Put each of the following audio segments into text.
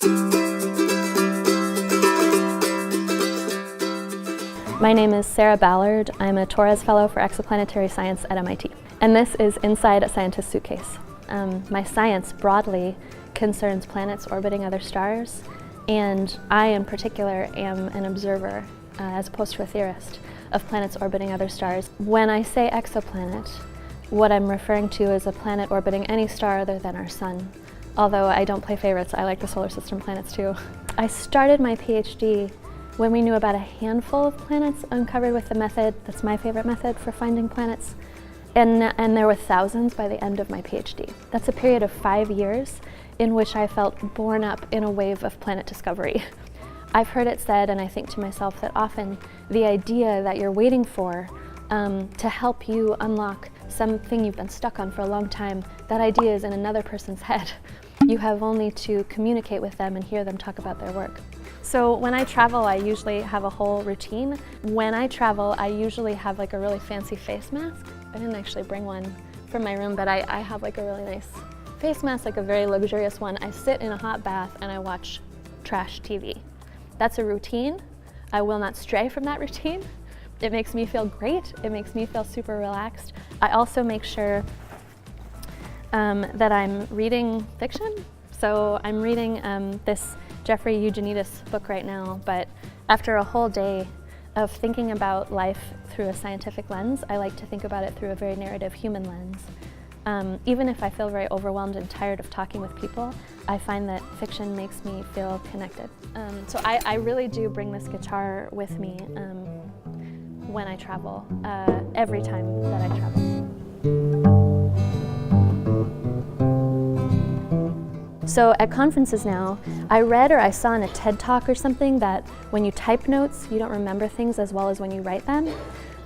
My name is Sarah Ballard. I'm a Torres Fellow for Exoplanetary Science at MIT. And this is Inside a Scientist's Suitcase. My science broadly concerns planets orbiting other stars, and I in particular am an observer, as opposed to a theorist, of planets orbiting other stars. When I say exoplanet, what I'm referring to is a planet orbiting any star other than our sun. Although I don't play favorites, I like the solar system planets too. I started my PhD when we knew about a handful of planets uncovered with the method that's my favorite method for finding planets. And there were thousands by the end of my PhD. That's a period of 5 years in which I felt borne up in a wave of planet discovery. I've heard it said, and I think to myself, that often the idea that you're waiting for to help you unlock something you've been stuck on for a long time, that idea is in another person's head. You have only to communicate with them and hear them talk about their work. So when I travel, I usually have a whole routine. When I travel, I usually have like a really fancy face mask. I didn't actually bring one from my room, but I have like a really nice face mask, like a very luxurious one. I sit in a hot bath and I watch trash TV. That's a routine. I will not stray from that routine. It makes me feel great. It makes me feel super relaxed. I also make sure that I'm reading fiction. So I'm reading this Jeffrey Eugenides book right now, but after a whole day of thinking about life through a scientific lens, I like to think about it through a very narrative human lens. Even if I feel very overwhelmed and tired of talking with people, I find that fiction makes me feel connected. So I really do bring this guitar with me when I travel, every time that I travel. So at conferences now, I read or I saw in a TED Talk or something that when you type notes, you don't remember things as well as when you write them.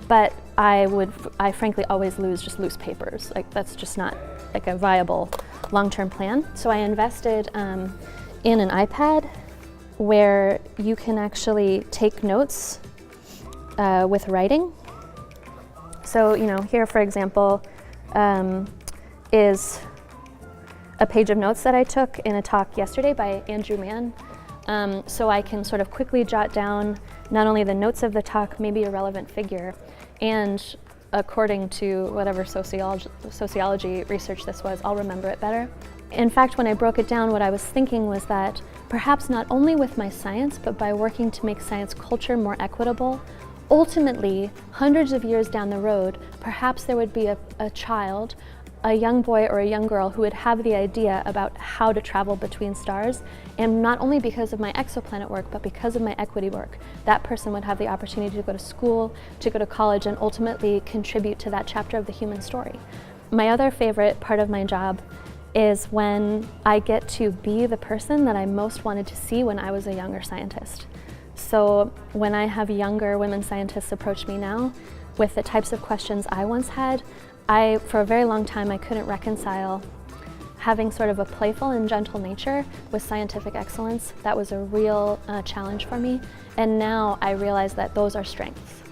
But I frankly always lose just loose papers. Like that's just not like a viable long-term plan. So I invested in an iPad where you can actually take notes with writing. So, you know, here for example is a page of notes that I took in a talk yesterday by Andrew Mann. So I can sort of quickly jot down not only the notes of the talk, maybe a relevant figure, and according to whatever sociology research this was, I'll remember it better. In fact, when I broke it down, what I was thinking was that perhaps not only with my science, but by working to make science culture more equitable, ultimately, hundreds of years down the road, perhaps there would be a child, a young boy or a young girl who would have the idea about how to travel between stars, and not only because of my exoplanet work, but because of my equity work, that person would have the opportunity to go to school, to go to college, and ultimately contribute to that chapter of the human story. My other favorite part of my job is when I get to be the person that I most wanted to see when I was a younger scientist. So when I have younger women scientists approach me now with the types of questions I once had, for a very long time, I couldn't reconcile having sort of a playful and gentle nature with scientific excellence. That was a real challenge for me. And now I realize that those are strengths.